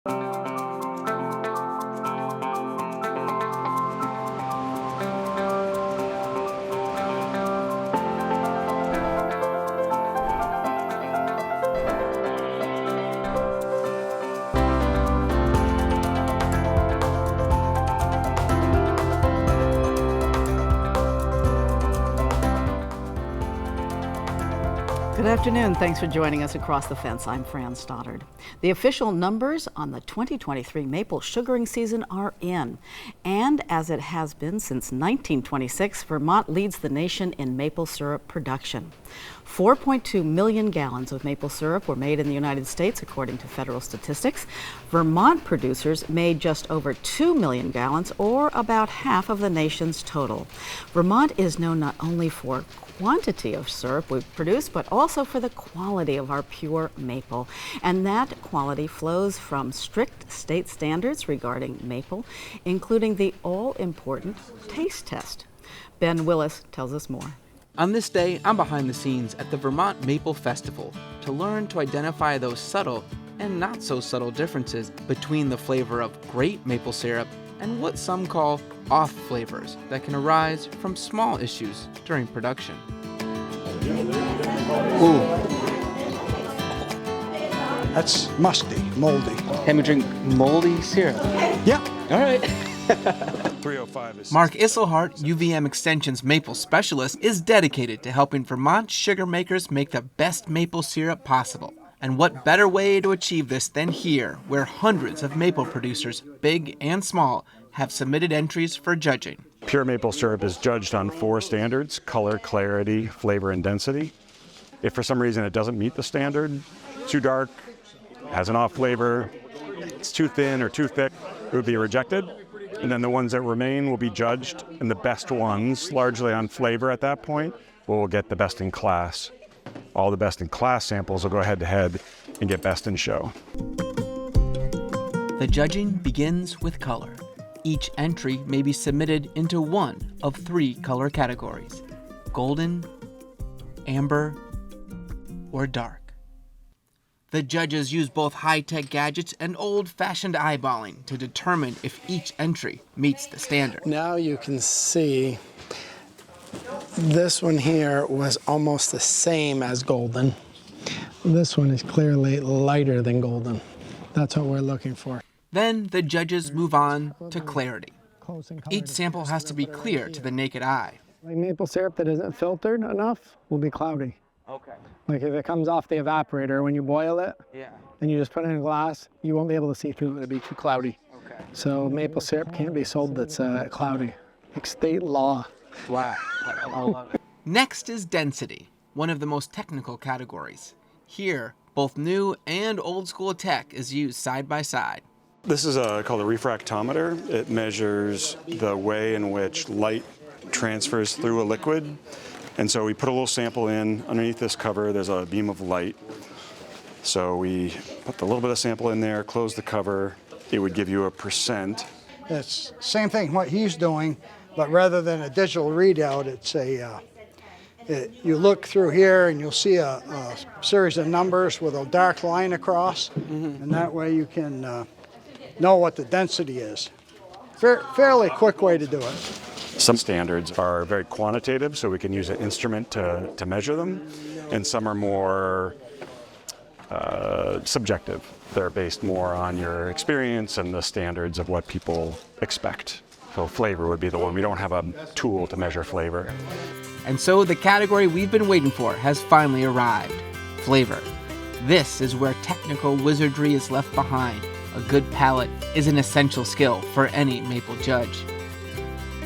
Good afternoon. Thanks for joining us across the fence. I'm Fran Stoddard. The official numbers on the 2023 maple sugaring season are in. And as it has been since 1926, Vermont leads the nation in maple syrup production. 4.2 million gallons of maple syrup were made in the United States, according to federal statistics. Vermont producers made just over 2 million gallons, or about half of the nation's total. Vermont is known not only for quantity of syrup we produce, but also for the quality of our pure maple. And that quality flows from strict state standards regarding maple, including the all-important taste test. Ben Willis tells us more. On this day, I'm behind the scenes at the Vermont Maple Festival to learn to identify those subtle and not so subtle differences between the flavor of great maple syrup and what some call off flavors that can arise from small issues during production. Ooh. That's musty, moldy. Can we drink moldy syrup? Yeah. All right. 305 is... Mark Isselhart, UVM Extension's maple specialist, is dedicated to helping Vermont sugar makers make the best maple syrup possible. And what better way to achieve this than here, where hundreds of maple producers, big and small, have submitted entries for judging. Pure maple syrup is judged on 4 standards: color, clarity, flavor, and density. If for some reason it doesn't meet the standard, too dark, has an off flavor, it's too thin or too thick, it would be rejected. And then the ones that remain will be judged, and the best ones, largely on flavor at that point, will get the best in class. All the best in class samples will go head to head and get best in show. The judging begins with color. Each entry may be submitted into one of 3 color categories: golden, amber, or dark. The judges use both high-tech gadgets and old-fashioned eyeballing to determine if each entry meets the standard. Now you can see this one here was almost the same as golden. This one is clearly lighter than golden. That's what we're looking for. Then the judges move on to clarity. Each sample has to be clear to the naked eye. Like maple syrup that isn't filtered enough will be cloudy. Okay. Like if it comes off the evaporator when you boil it, and you just put it in a glass, you won't be able to see through it. It'll be too cloudy. Okay. So maple syrup can't be sold that's cloudy. Like state law. Wow. I love it. Next is density, one of the most technical categories. Here, both new and old school tech is used side by side. This is called a refractometer. It measures the way in which light transfers through a liquid. And so we put a little sample in. Underneath this cover, there's a beam of light. So we put a little bit of sample in there, close the cover. It would give you a percent. It's same thing what he's doing, but rather than a digital readout, it's you look through here and you'll see a series of numbers with a dark line across, and that way you can know what the density is. Fairly quick way to do it. Some standards are very quantitative, so we can use an instrument to measure them, and some are more subjective. They're based more on your experience and the standards of what people expect. So flavor would be the one. We don't have a tool to measure flavor. And so the category we've been waiting for has finally arrived: flavor. This is where technical wizardry is left behind. A good palate is an essential skill for any maple judge.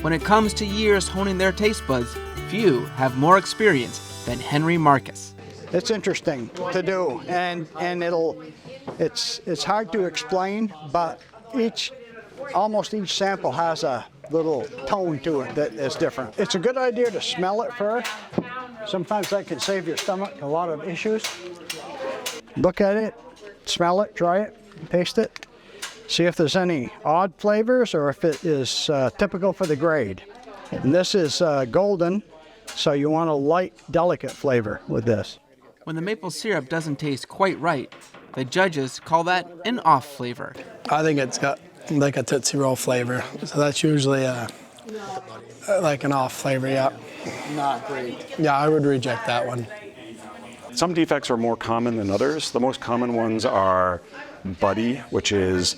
When it comes to years honing their taste buds, few have more experience than Henry Marcus. It's interesting to do, and it's hard to explain, but almost each sample has a little tone to it that is different. It's a good idea to smell it first. Sometimes that can save your stomach a lot of issues. Look at it, smell it, try it, taste it. See if there's any odd flavors or if it is typical for the grade. And this is golden, so you want a light, delicate flavor with this. When the maple syrup doesn't taste quite right, The judges call that an off flavor. I think it's got like a Tootsie Roll flavor. So that's usually like an off flavor, yeah. Not great. Yeah, I would reject that one. Some defects are more common than others. The most common ones are buddy, which is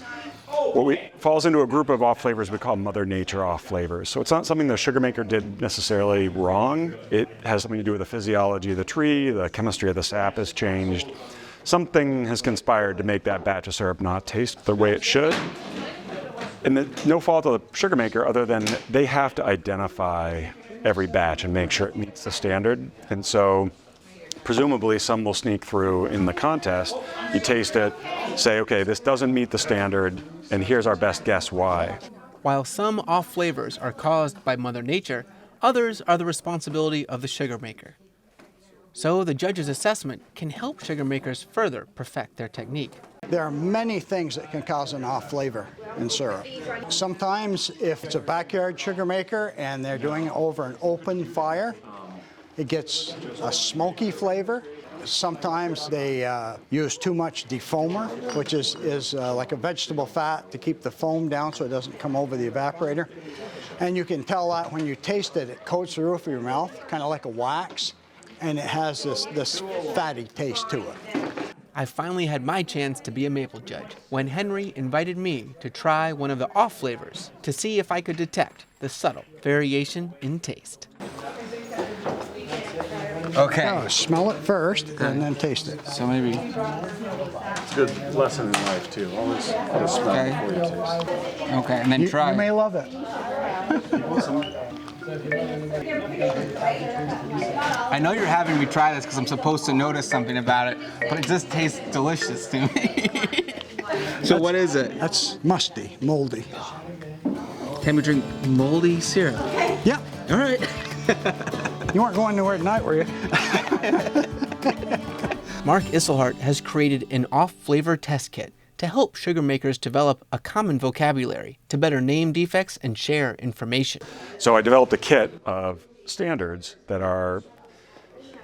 falls into a group of off flavors we call Mother Nature off flavors. So it's not something the sugar maker did necessarily wrong. It has something to do with the physiology of the tree, the chemistry of the sap has changed. Something has conspired to make that batch of syrup not taste the way it should. And no fault of the sugar maker other than they have to identify every batch and make sure it meets the standard. And so presumably some will sneak through in the contest. You taste it, say, okay, this doesn't meet the standard, and here's our best guess why. While some off flavors are caused by Mother Nature, others are the responsibility of the sugar maker. So the judge's assessment can help sugar makers further perfect their technique. There are many things that can cause an off flavor in syrup. Sometimes if it's a backyard sugar maker and they're doing it over an open fire, it gets a smoky flavor. Sometimes they use too much defoamer, which is like a vegetable fat to keep the foam down so it doesn't come over the evaporator. And you can tell that when you taste it, it coats the roof of your mouth, kind of like a wax, and it has this fatty taste to it. I finally had my chance to be a maple judge when Henry invited me to try one of the off flavors to see if I could detect the subtle variation in taste. Okay. Oh, smell it first and then taste it. So maybe. It's a good lesson in life too. Always smell Okay. before you taste. Okay, and then try. You may love it. I know you're having me try this because I'm supposed to notice something about it, but it just tastes delicious to me. So what is it? That's musty, moldy. Can we drink moldy syrup? Yeah. All right. You weren't going nowhere tonight, were you? Mark Isselhart has created an off-flavor test kit to help sugar makers develop a common vocabulary to better name defects and share information. So I developed a kit of standards that are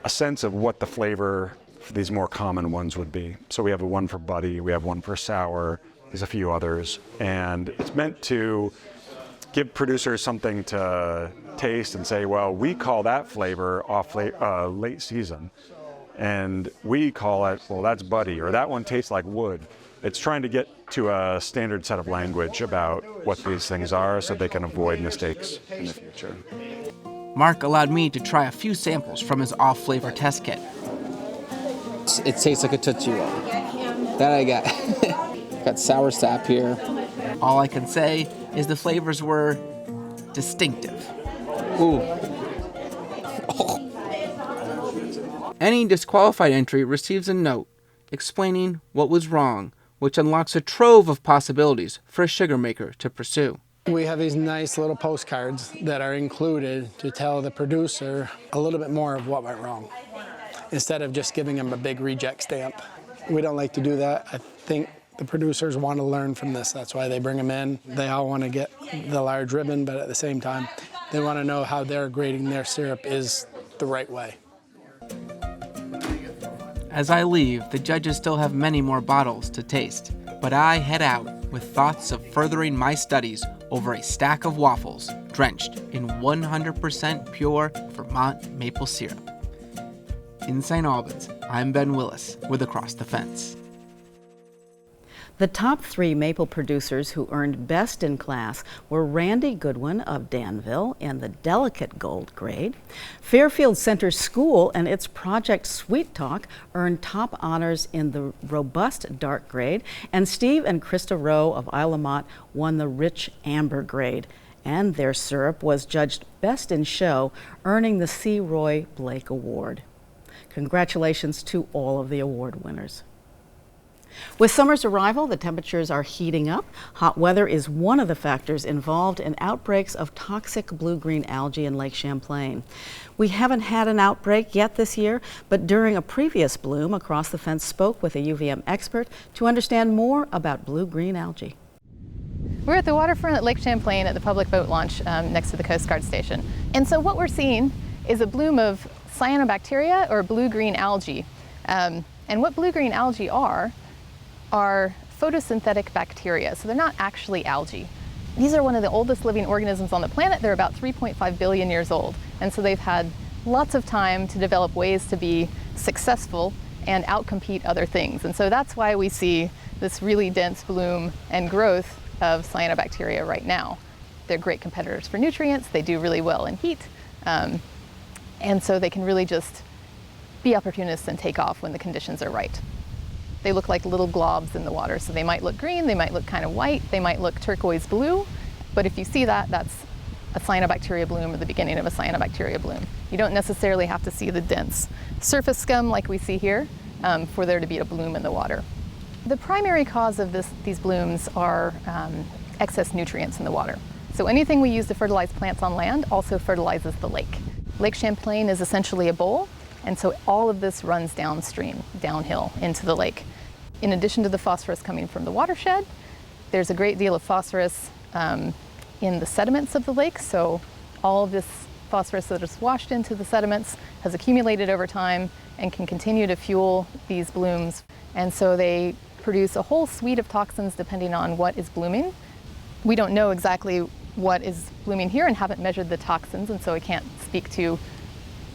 a sense of what the flavor for these more common ones would be. So we have one for buddy, we have one for sour, there's a few others, and it's meant to give producers something to taste and say, well, we call that flavor off late season, and we call it, well, that's buddy, or that one tastes like wood. It's trying to get to a standard set of language about what these things are so they can avoid mistakes in the future. Mark allowed me to try a few samples from his off-flavor test kit. It tastes like a Tootsie Roll. That I got. Got sour sap here. All I can say is the flavors were distinctive. Ooh. Any disqualified entry receives a note explaining what was wrong, which unlocks a trove of possibilities for a sugar maker to pursue. We have these nice little postcards that are included to tell the producer a little bit more of what went wrong, instead of just giving them a big reject stamp. We don't like to do that. I think the producers want to learn from this. That's why they bring them in. They all want to get the large ribbon, but at the same time, they want to know how they're grading their syrup is the right way. As I leave, the judges still have many more bottles to taste, but I head out with thoughts of furthering my studies over a stack of waffles drenched in 100% pure Vermont maple syrup. In St. Albans, I'm Ben Willis with Across the Fence. The top 3 maple producers who earned Best in Class were Randy Goodwin of Danville in the Delicate Gold grade. Fairfield Center School and its project Sweet Talk earned top honors in the Robust Dark grade, and Steve and Krista Rowe of Isle La Motte won the Rich Amber grade. And their syrup was judged Best in Show, earning the C. Roy Blake Award. Congratulations to all of the award winners. With summer's arrival, the temperatures are heating up. Hot weather is one of the factors involved in outbreaks of toxic blue-green algae in Lake Champlain. We haven't had an outbreak yet this year, but during a previous bloom, Across the Fence spoke with a UVM expert to understand more about blue-green algae. We're at the waterfront at Lake Champlain at the public boat launch next to the Coast Guard station. And so what we're seeing is a bloom of cyanobacteria or blue-green algae. And what blue-green algae are are photosynthetic bacteria, so they're not actually algae. These are one of the oldest living organisms on the planet. They're about 3.5 billion years old, and so they've had lots of time to develop ways to be successful and outcompete other things. And so that's why we see this really dense bloom and growth of cyanobacteria right now. They're great competitors for nutrients, they do really well in heat, and so they can really just be opportunists and take off when the conditions are right. They look like little globs in the water, so they might look green, they might look kind of white, they might look turquoise blue, but if you see that, that's a cyanobacteria bloom or the beginning of a cyanobacteria bloom. You don't necessarily have to see the dense surface scum like we see here for there to be a bloom in the water. The primary cause of these blooms are excess nutrients in the water. So anything we use to fertilize plants on land also fertilizes the lake. Lake Champlain is essentially a bowl, and so all of this runs downstream, downhill into the lake. In addition to the phosphorus coming from the watershed, there's a great deal of phosphorus in the sediments of the lake, so all of this phosphorus that is washed into the sediments has accumulated over time and can continue to fuel these blooms. And so they produce a whole suite of toxins depending on what is blooming. We don't know exactly what is blooming here and haven't measured the toxins, and so I can't speak to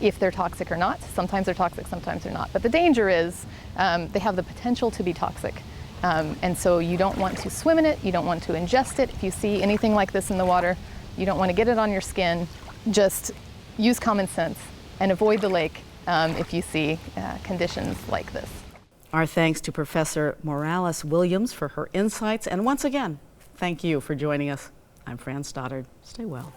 if they're toxic or not. Sometimes they're toxic, sometimes they're not. But the danger is they have the potential to be toxic. And so you don't want to swim in it, you don't want to ingest it. If you see anything like this in the water, you don't want to get it on your skin. Just use common sense and avoid the lake if you see conditions like this. Our thanks to Professor Morales Williams for her insights. And once again, thank you for joining us. I'm Fran Stoddard. Stay well.